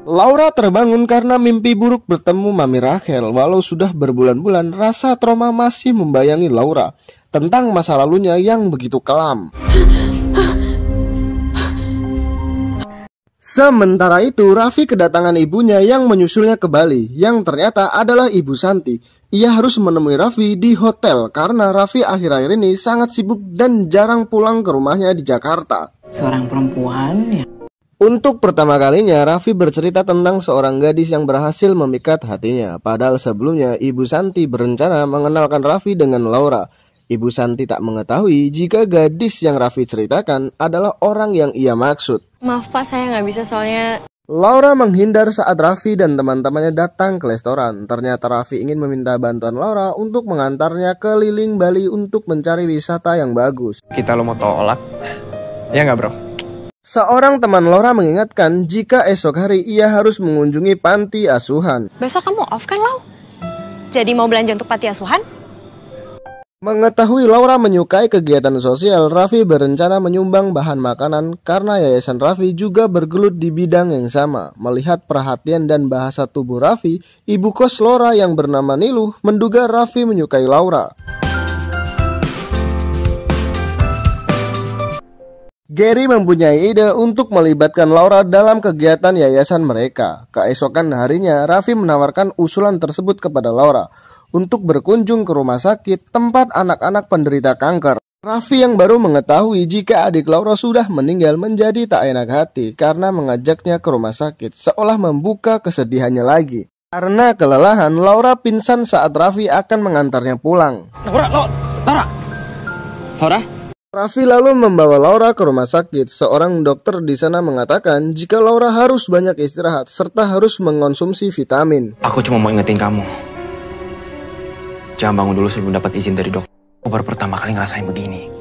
Laura terbangun karena mimpi buruk bertemu Mami Rachel. Walau sudah berbulan-bulan, rasa trauma masih membayangi Laura tentang masa lalunya yang begitu kelam. Sementara itu, Raffi kedatangan ibunya yang menyusulnya ke Bali, yang ternyata adalah Ibu Santi. Ia harus menemui Raffi di hotel karena Raffi akhir-akhir ini sangat sibuk dan jarang pulang ke rumahnya di Jakarta. Seorang perempuan ya. Untuk pertama kalinya, Raffi bercerita tentang seorang gadis yang berhasil memikat hatinya. Padahal sebelumnya, Ibu Santi berencana mengenalkan Raffi dengan Laura. Ibu Santi tak mengetahui jika gadis yang Raffi ceritakan adalah orang yang ia maksud. Maaf Pak, saya nggak bisa soalnya... Laura menghindar saat Raffi dan teman-temannya datang ke restoran. Ternyata Raffi ingin meminta bantuan Laura untuk mengantarnya keliling Bali untuk mencari wisata yang bagus. Kita lo mau tolak? Ya nggak bro? Seorang teman Laura mengingatkan jika esok hari ia harus mengunjungi panti asuhan. Besok kamu off kan, Lau? Jadi mau belanja untuk panti asuhan? Mengetahui Laura menyukai kegiatan sosial, Raffi berencana menyumbang bahan makanan karena yayasan Raffi juga bergelut di bidang yang sama. Melihat perhatian dan bahasa tubuh Raffi, ibu kos Laura yang bernama Niluh menduga Raffi menyukai Laura. Gary mempunyai ide untuk melibatkan Laura dalam kegiatan yayasan mereka. Keesokan harinya, Raffi menawarkan usulan tersebut kepada Laura untuk berkunjung ke rumah sakit tempat anak-anak penderita kanker. Raffi yang baru mengetahui jika adik Laura sudah meninggal menjadi tak enak hati karena mengajaknya ke rumah sakit, seolah membuka kesedihannya lagi. Karena kelelahan, Laura pingsan saat Raffi akan mengantarnya pulang. Laura? Raffi lalu membawa Laura ke rumah sakit. Seorang dokter di sana mengatakan jika Laura harus banyak istirahat serta harus mengonsumsi vitamin. Aku cuma mau ingetin kamu. Jangan bangun dulu sebelum dapat izin dari dokter. Aku baru pertama kali ngerasain begini.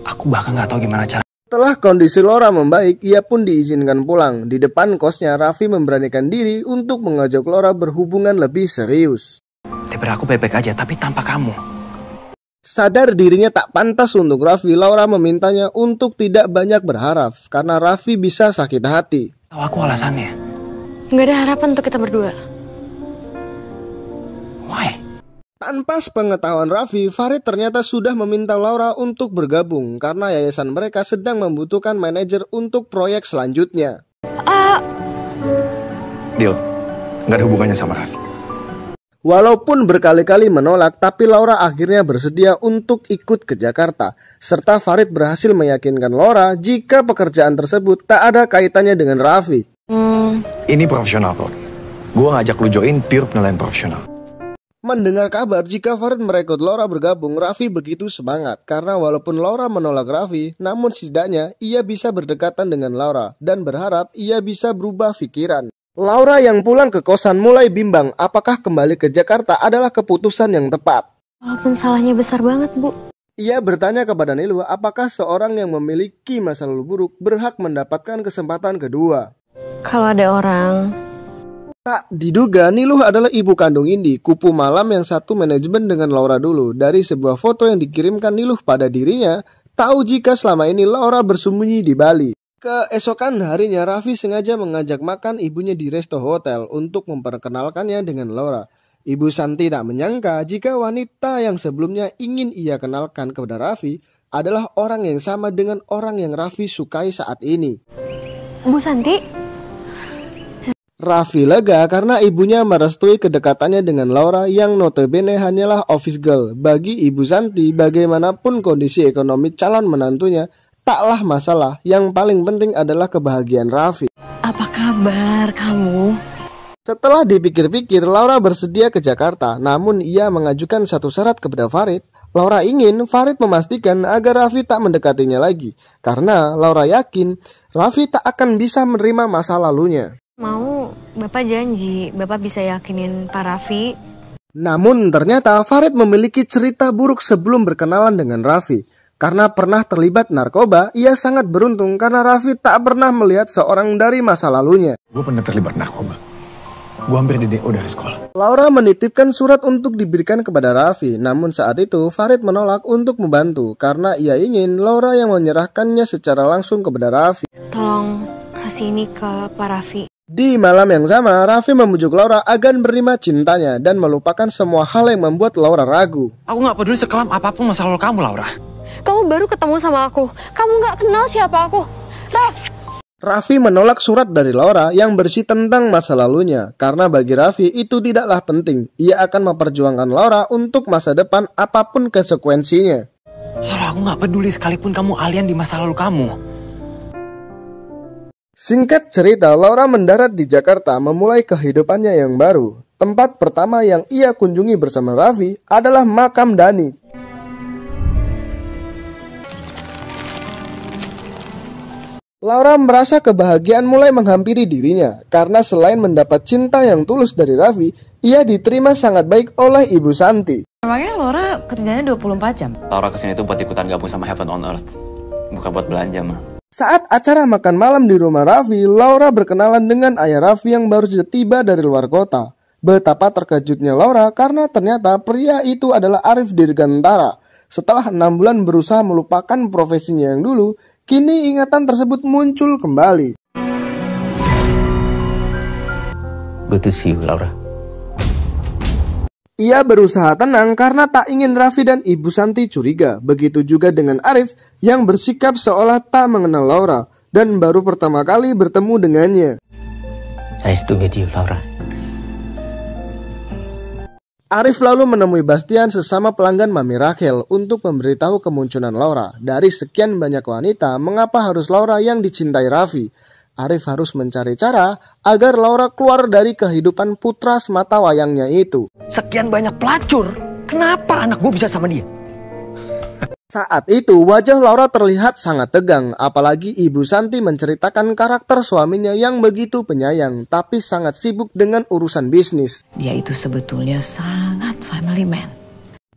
Aku bahkan nggak tahu gimana cara. Setelah kondisi Laura membaik, ia pun diizinkan pulang. Di depan kosnya, Raffi memberanikan diri untuk mengajak Laura berhubungan lebih serius. Daripada aku baik-baik aja, tapi tanpa kamu. Sadar dirinya tak pantas untuk Raffi, Laura memintanya untuk tidak banyak berharap karena Raffi bisa sakit hati. Tahu aku alasannya? Nggak ada harapan untuk kita berdua. Why? Tanpa sepengetahuan Raffi, Farid ternyata sudah meminta Laura untuk bergabung karena yayasan mereka sedang membutuhkan manajer untuk proyek selanjutnya. Deal, nggak ada hubungannya sama Raffi. Walaupun berkali-kali menolak, tapi Laura akhirnya bersedia untuk ikut ke Jakarta. Serta Farid berhasil meyakinkan Laura jika pekerjaan tersebut tak ada kaitannya dengan Raffi. Ini profesional kok. Gue ngajak lu join pure penilaian profesional. Mendengar kabar jika Farid merekrut Laura bergabung, Raffi begitu semangat. Karena walaupun Laura menolak Raffi, namun setidaknya ia bisa berdekatan dengan Laura. Dan berharap ia bisa berubah pikiran. Laura yang pulang ke kosan mulai bimbang apakah kembali ke Jakarta adalah keputusan yang tepat. Walaupun salahnya besar banget, Bu. Ia bertanya kepada Niluh apakah seorang yang memiliki masa lalu buruk berhak mendapatkan kesempatan kedua. Kalau ada orang... Tak diduga, Niluh adalah ibu kandung Indi, kupu malam yang satu manajemen dengan Laura dulu. Dari sebuah foto yang dikirimkan Niluh pada dirinya, tahu jika selama ini Laura bersembunyi di Bali. Keesokan harinya, Raffi sengaja mengajak makan ibunya di resto hotel untuk memperkenalkannya dengan Laura. Ibu Santi tak menyangka jika wanita yang sebelumnya ingin ia kenalkan kepada Raffi adalah orang yang sama dengan orang yang Raffi sukai saat ini. Bu Santi? Raffi lega karena ibunya merestui kedekatannya dengan Laura yang notabene hanyalah office girl. Bagi Ibu Santi, bagaimanapun kondisi ekonomi calon menantunya, taklah masalah. Yang paling penting adalah kebahagiaan Raffi. Apa kabar kamu? Setelah dipikir-pikir, Laura bersedia ke Jakarta. Namun ia mengajukan satu syarat kepada Farid. Laura ingin Farid memastikan agar Raffi tak mendekatinya lagi. Karena Laura yakin Raffi tak akan bisa menerima masa lalunya. Mau, Bapak janji, Bapak bisa yakinin Pak Raffi. Namun ternyata Farid memiliki cerita buruk sebelum berkenalan dengan Raffi. Karena pernah terlibat narkoba, ia sangat beruntung karena Raffi tak pernah melihat seorang dari masa lalunya. Gue pernah terlibat narkoba. Gue hampir di DO dari sekolah. Laura menitipkan surat untuk diberikan kepada Raffi. Namun saat itu Farid menolak untuk membantu karena ia ingin Laura yang menyerahkannya secara langsung kepada Raffi. Tolong kasih ini ke Pak Raffi. Di malam yang sama, Raffi membujuk Laura agar menerima cintanya dan melupakan semua hal yang membuat Laura ragu. Aku gak peduli sekelam apapun masa lalu kamu, Laura. Kamu baru ketemu sama aku. Kamu gak kenal siapa aku. Raffi menolak surat dari Laura yang berisi tentang masa lalunya. Karena bagi Raffi itu tidaklah penting. Ia akan memperjuangkan Laura untuk masa depan apapun konsekuensinya. Laura, aku gak peduli sekalipun kamu alien di masa lalu kamu. Singkat cerita, Laura mendarat di Jakarta memulai kehidupannya yang baru. Tempat pertama yang ia kunjungi bersama Raffi adalah makam Dani. Laura merasa kebahagiaan mulai menghampiri dirinya karena selain mendapat cinta yang tulus dari Raffi, ia diterima sangat baik oleh Ibu Santi. Emangnya Laura kerjanya 24 jam? Laura kesini tuh buat ikutan gabung sama Heaven on Earth. Bukan buat belanja, mah. Saat acara makan malam di rumah Raffi, Laura berkenalan dengan ayah Raffi yang baru saja tiba dari luar kota. Betapa terkejutnya Laura karena ternyata pria itu adalah Arif Dirgantara. Setelah 6 bulan berusaha melupakan profesinya yang dulu, kini ingatan tersebut muncul kembali. Good to see you, Laura. Ia berusaha tenang karena tak ingin Raffi dan Ibu Santi curiga. Begitu juga dengan Arif yang bersikap seolah tak mengenal Laura dan baru pertama kali bertemu dengannya. Nice to meet you, Laura. Arif lalu menemui Bastian sesama pelanggan Mami Rachel untuk memberitahu kemunculan Laura. Dari sekian banyak wanita, mengapa harus Laura yang dicintai Raffi? Arif harus mencari cara agar Laura keluar dari kehidupan putra semata wayangnya itu. Sekian banyak pelacur, kenapa anak gue bisa sama dia? Saat itu wajah Laura terlihat sangat tegang, apalagi Ibu Santi menceritakan karakter suaminya yang begitu penyayang, tapi sangat sibuk dengan urusan bisnis. Dia itu sebetulnya sangat family man.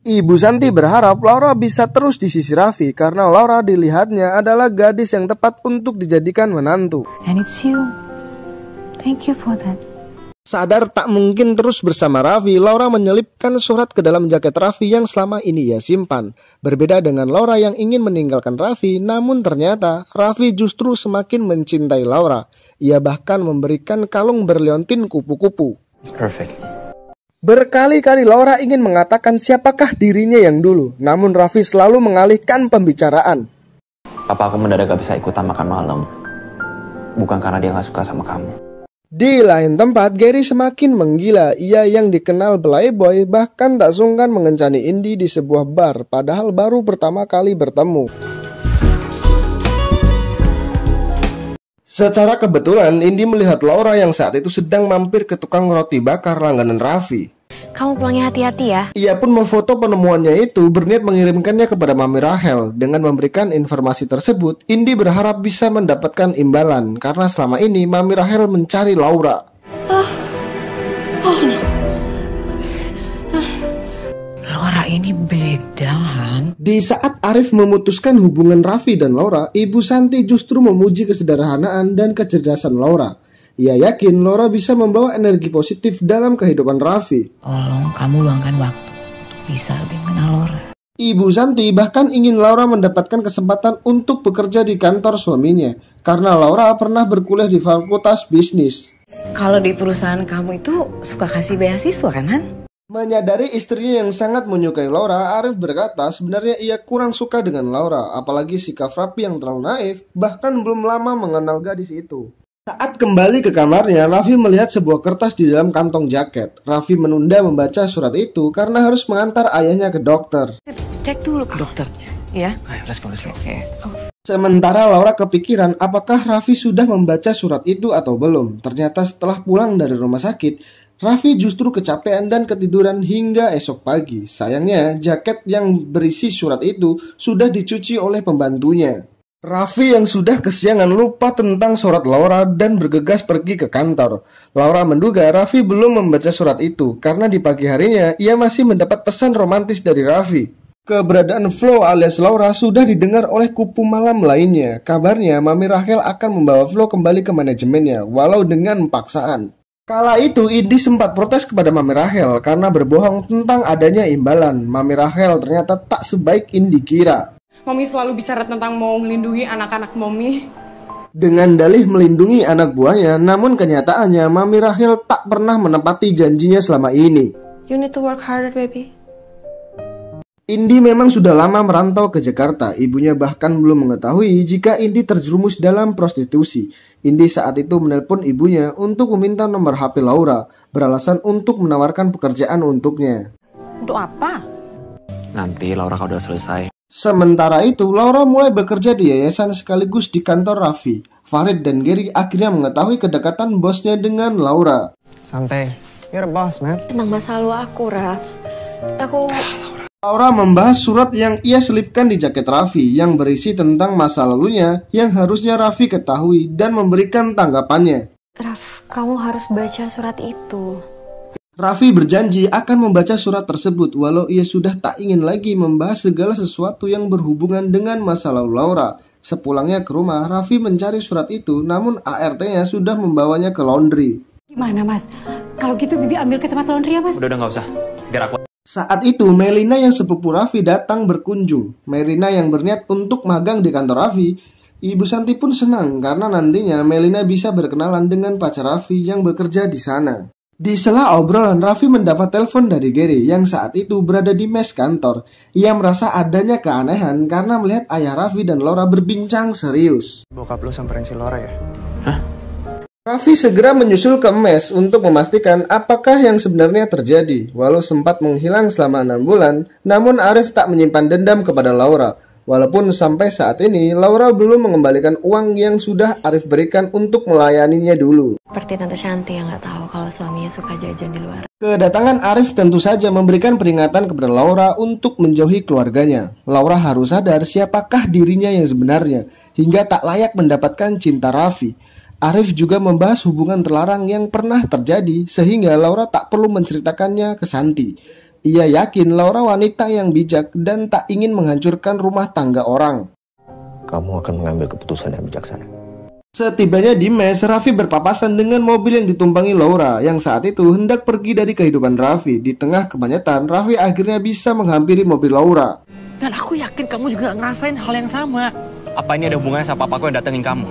Ibu Santi berharap Laura bisa terus di sisi Raffi karena Laura dilihatnya adalah gadis yang tepat untuk dijadikan menantu. And it's you. Thank you for that. Sadar tak mungkin terus bersama Raffi, Laura menyelipkan surat ke dalam jaket Raffi yang selama ini ia simpan. Berbeda dengan Laura yang ingin meninggalkan Raffi, namun ternyata Raffi justru semakin mencintai Laura. Ia bahkan memberikan kalung berliontin kupu-kupu. It's perfect. Berkali-kali Laura ingin mengatakan siapakah dirinya yang dulu, namun Raffi selalu mengalihkan pembicaraan. Papa aku mendadak gak bisa ikutan makan malam. Bukan karena dia gak suka sama kamu. Di lain tempat, Gary semakin menggila. Ia yang dikenal playboy bahkan tak sungkan mengencani Indi di sebuah bar, padahal baru pertama kali bertemu. Secara kebetulan, Indi melihat Laura yang saat itu sedang mampir ke tukang roti bakar langganan Raffi. Kamu pulangnya hati-hati ya. Ia pun memfoto penemuannya itu, berniat mengirimkannya kepada Mami Rachel. Dengan memberikan informasi tersebut, Indi berharap bisa mendapatkan imbalan, karena selama ini Mami Rachel mencari Laura. Laura ini beda, Han. Di saat Arif memutuskan hubungan Raffi dan Laura, Ibu Santi justru memuji kesederhanaan dan kecerdasan Laura. Ia yakin Laura bisa membawa energi positif dalam kehidupan Raffi. Tolong kamu luangkan waktu untuk bisa lebih mengenal Laura. Ibu Santi bahkan ingin Laura mendapatkan kesempatan untuk bekerja di kantor suaminya, karena Laura pernah berkuliah di fakultas bisnis. Kalau di perusahaan kamu itu suka kasih beasiswa kan, Han? Menyadari istrinya yang sangat menyukai Laura, Arif berkata sebenarnya ia kurang suka dengan Laura, apalagi sikap Raffi yang terlalu naif, bahkan belum lama mengenal gadis itu. Saat kembali ke kamarnya, Raffi melihat sebuah kertas di dalam kantong jaket. Raffi menunda membaca surat itu karena harus mengantar ayahnya ke dokter. Cek dulu ke dokternya, ya. Ayo, let's go. Oke. Sementara Laura kepikiran apakah Raffi sudah membaca surat itu atau belum. Ternyata setelah pulang dari rumah sakit, Raffi justru kecapean dan ketiduran hingga esok pagi. Sayangnya, jaket yang berisi surat itu sudah dicuci oleh pembantunya. Raffi yang sudah kesiangan lupa tentang surat Laura dan bergegas pergi ke kantor. Laura menduga Raffi belum membaca surat itu karena di pagi harinya ia masih mendapat pesan romantis dari Raffi. Keberadaan Flo alias Laura sudah didengar oleh kupu malam lainnya. Kabarnya Mami Rachel akan membawa Flo kembali ke manajemennya walau dengan paksaan. Kala itu Indi sempat protes kepada Mami Rachel karena berbohong tentang adanya imbalan. Mami Rachel ternyata tak sebaik Indi kira. Mami selalu bicara tentang mau melindungi anak-anak Mami. dengan dalih melindungi anak buahnya. Namun kenyataannya Mami Rahel tak pernah menepati janjinya selama ini. You need to work harder, baby. Indi memang sudah lama merantau ke Jakarta. Ibunya bahkan belum mengetahui jika Indi terjerumus dalam prostitusi. Indi saat itu menelpon ibunya untuk meminta nomor HP Laura, beralasan untuk menawarkan pekerjaan untuknya. Untuk apa? Nanti Laura kalau udah selesai. Sementara itu, Laura mulai bekerja di yayasan sekaligus di kantor Raffi. Farid dan Gary akhirnya mengetahui kedekatan bosnya dengan Laura. Santai, you're a boss, man. Tentang masa lalu aku, Raf. Laura membahas surat yang ia selipkan di jaket Raffi yang berisi tentang masa lalunya yang harusnya Raffi ketahui dan memberikan tanggapannya. Raf, kamu harus baca surat itu. Raffi berjanji akan membaca surat tersebut walau ia sudah tak ingin lagi membahas segala sesuatu yang berhubungan dengan masa lalu Laura. Sepulangnya ke rumah, Raffi mencari surat itu, namun ART-nya sudah membawanya ke laundry. Gimana, Mas? Kalau gitu Bibi ambil ke tempat laundry ya, Mas? Udah nggak usah, biar aku. Saat itu, Melina yang sepupu Raffi datang berkunjung. Melina yang berniat untuk magang di kantor Raffi. Ibu Santi pun senang karena nantinya Melina bisa berkenalan dengan pacar Raffi yang bekerja di sana. Di sela obrolan, Raffi mendapat telepon dari Gary yang saat itu berada di mes kantor. Ia merasa adanya keanehan karena melihat ayah Raffi dan Laura berbincang serius. Bokap lu samperin si Laura ya? Hah? Raffi segera menyusul ke mes untuk memastikan apakah yang sebenarnya terjadi. Walau sempat menghilang selama 6 bulan, namun Arif tak menyimpan dendam kepada Laura. Walaupun sampai saat ini, Laura belum mengembalikan uang yang sudah Arif berikan untuk melayaninya dulu. Seperti Tante Shanti yang nggak tahu kalau suaminya suka jajan di luar. Kedatangan Arif tentu saja memberikan peringatan kepada Laura untuk menjauhi keluarganya. Laura harus sadar siapakah dirinya yang sebenarnya, hingga tak layak mendapatkan cinta Raffi. Arif juga membahas hubungan terlarang yang pernah terjadi, sehingga Laura tak perlu menceritakannya ke Santi. Ia yakin Laura wanita yang bijak dan tak ingin menghancurkan rumah tangga orang. Kamu akan mengambil keputusan yang bijaksana. Setibanya di mes, Raffi berpapasan dengan mobil yang ditumpangi Laura yang saat itu hendak pergi dari kehidupan Raffi. Di tengah kebanyakan, Raffi akhirnya bisa menghampiri mobil Laura. Dan aku yakin kamu juga ngerasain hal yang sama. Apa ini ada hubungannya sama papaku yang datengin kamu?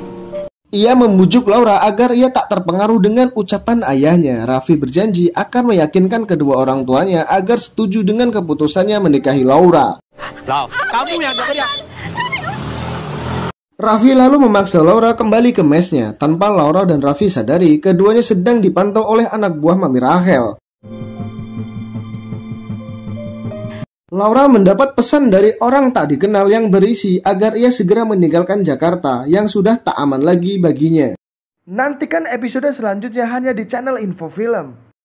Ia membujuk Laura agar ia tak terpengaruh dengan ucapan ayahnya. Raffi berjanji akan meyakinkan kedua orang tuanya agar setuju dengan keputusannya menikahi Laura. Lau, kamu yang teriak. Raffi lalu memaksa Laura kembali ke mesnya. Tanpa Laura dan Raffi sadari, keduanya sedang dipantau oleh anak buah Mami Rahel. Laura mendapat pesan dari orang tak dikenal yang berisi agar ia segera meninggalkan Jakarta yang sudah tak aman lagi baginya. Nantikan episode selanjutnya hanya di channel Info Film.